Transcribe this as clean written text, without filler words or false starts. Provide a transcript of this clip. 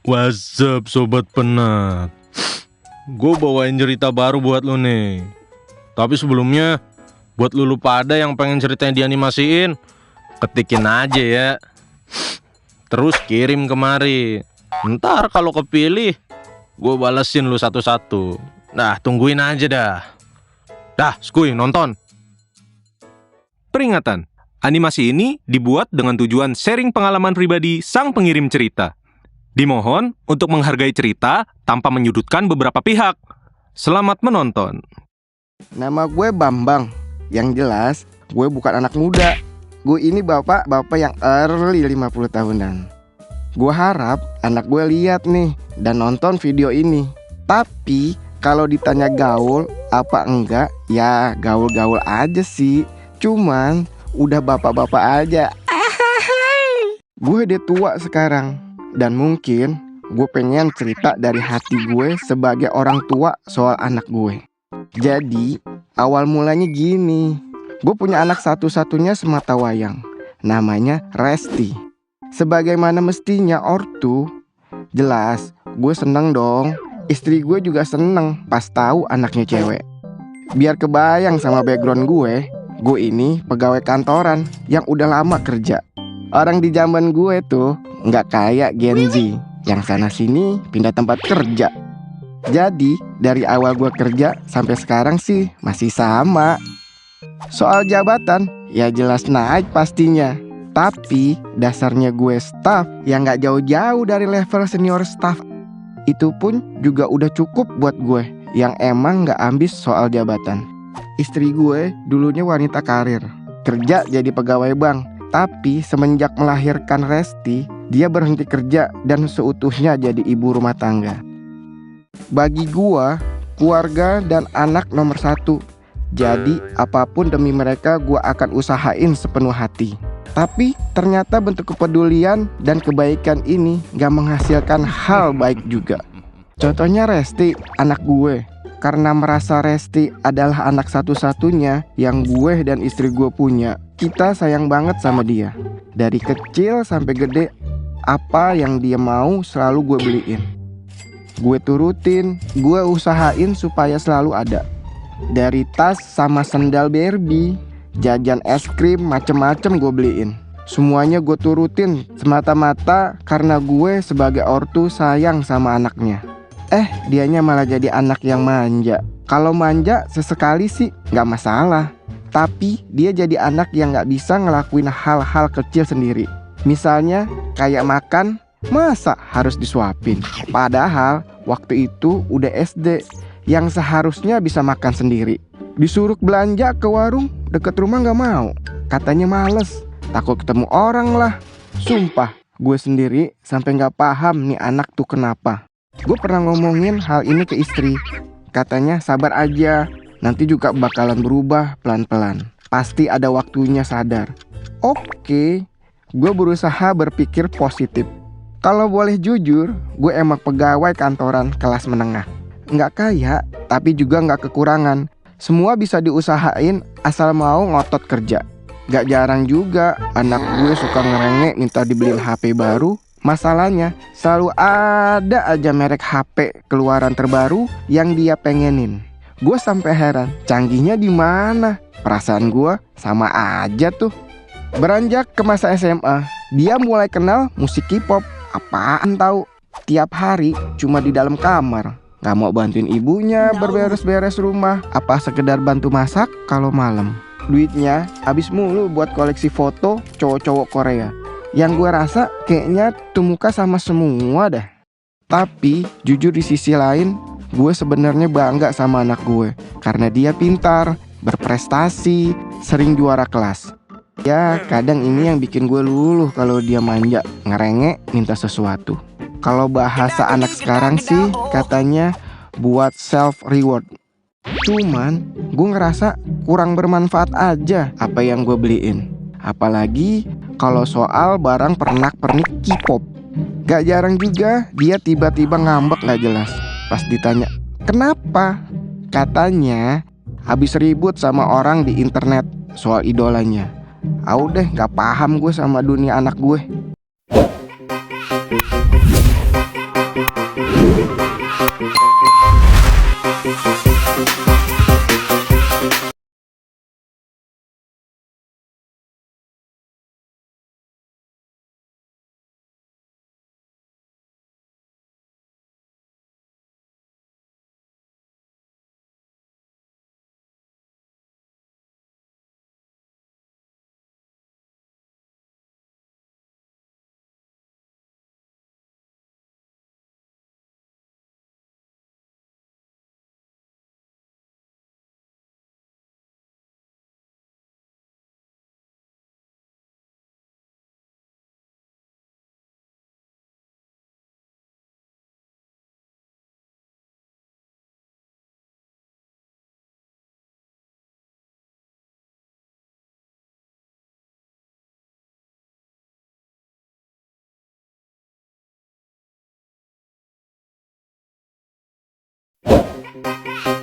What's up Sobat Penat? Gue bawain cerita baru buat lu nih. Tapi sebelumnya, buat lu pada yang pengen ceritanya dianimasiin, ketikin aja ya. Terus kirim kemari. Ntar kalau kepilih, gue balesin lu satu-satu. Nah, tungguin aja dah. Dah, skuy, nonton. Peringatan, animasi ini dibuat dengan tujuan sharing pengalaman pribadi sang pengirim cerita. Dimohon untuk menghargai cerita tanpa menyudutkan beberapa pihak. Selamat menonton. Nama gue Bambang. Yang jelas, gue bukan anak muda. Gue ini bapak yang early 50 tahunan. Gue harap anak gue lihat nih dan nonton video ini. Tapi kalau ditanya gaul apa enggak, ya gaul-gaul aja sih. Cuman udah bapak-bapak aja. Gue udah tua sekarang. Dan mungkin gue pengen cerita dari hati gue sebagai orang tua soal anak gue. Jadi awal mulanya gini. Gue punya anak satu-satunya semata wayang. Namanya Resti. Sebagaimana mestinya ortu, jelas gue seneng dong. Istri gue juga seneng pas tahu anaknya cewek. Biar kebayang sama background gue ini pegawai kantoran yang udah lama kerja. Orang di zaman gue tuh nggak kayak Gen Z yang sana sini pindah tempat kerja. Jadi dari awal gue kerja sampai sekarang sih masih sama. Soal jabatan ya jelas naik pastinya. Tapi dasarnya gue staff yang nggak jauh-jauh dari level senior staff. Itu pun juga udah cukup buat gue yang emang nggak ambis soal jabatan. Istri gue dulunya wanita karir, kerja jadi pegawai bank. Tapi semenjak melahirkan Resti, dia berhenti kerja dan seutuhnya jadi ibu rumah tangga. Bagi gua, keluarga dan anak nomor satu. Jadi apapun demi mereka gua akan usahain sepenuh hati. Tapi ternyata bentuk kepedulian dan kebaikan ini gak menghasilkan hal baik juga. Contohnya Resti, anak gue. Karena merasa Resti adalah anak satu-satunya yang gue dan istri gue punya, kita sayang banget sama dia. Dari kecil sampai gede, apa yang dia mau selalu gue beliin. Gue turutin, gue usahain supaya selalu ada. Dari tas sama sendal Barbie, jajan es krim macem-macem gue beliin. Semuanya gue turutin semata-mata karena gue sebagai ortu sayang sama anaknya. Dianya malah jadi anak yang manja. Kalau manja sesekali sih gak masalah. Tapi dia jadi anak yang gak bisa ngelakuin hal-hal kecil sendiri. Misalnya kayak makan, masa harus disuapin? Padahal waktu itu udah SD, yang seharusnya bisa makan sendiri. Disuruh belanja ke warung deket rumah gak mau. Katanya males, takut ketemu orang lah. Sumpah, gue sendiri sampai gak paham nih anak tuh kenapa. Gue pernah ngomongin hal ini ke istri. Katanya sabar aja, nanti juga bakalan berubah pelan-pelan. Pasti ada waktunya sadar. Oke, gue berusaha berpikir positif. Kalau boleh jujur, gue emang pegawai kantoran kelas menengah. Nggak kaya, tapi juga nggak kekurangan. Semua bisa diusahain asal mau ngotot kerja. Gak jarang juga anak gue suka ngerengek minta dibeliin HP baru. Masalahnya selalu ada aja merek HP keluaran terbaru yang dia pengenin. Gue sampai heran, canggihnya di mana? Perasaan gue sama aja tuh. Beranjak ke masa SMA, dia mulai kenal musik K-pop. Apaan tahu? Tiap hari cuma di dalam kamar. Gak mau bantuin ibunya berberes-beres rumah. Apa sekedar bantu masak kalau malam. Duitnya habis mulu buat koleksi foto cowok-cowok Korea. Yang gue rasa kayaknya tuh muka sama semua dah. Tapi jujur di sisi lain, gue sebenarnya bangga sama anak gue. Karena dia pintar, berprestasi, sering juara kelas. Ya kadang ini yang bikin gue luluh kalau dia manja, ngerengek, minta sesuatu. Kalau bahasa anak sekarang sih katanya buat self reward. Cuman gue ngerasa kurang bermanfaat aja apa yang gue beliin. Apalagi kalau soal barang pernak-pernik K-pop. Gak jarang juga dia tiba-tiba ngambek gak jelas. Pas ditanya, kenapa? Katanya habis ribut sama orang di internet soal idolanya. Udah gak paham gue sama dunia anak gue. Bye.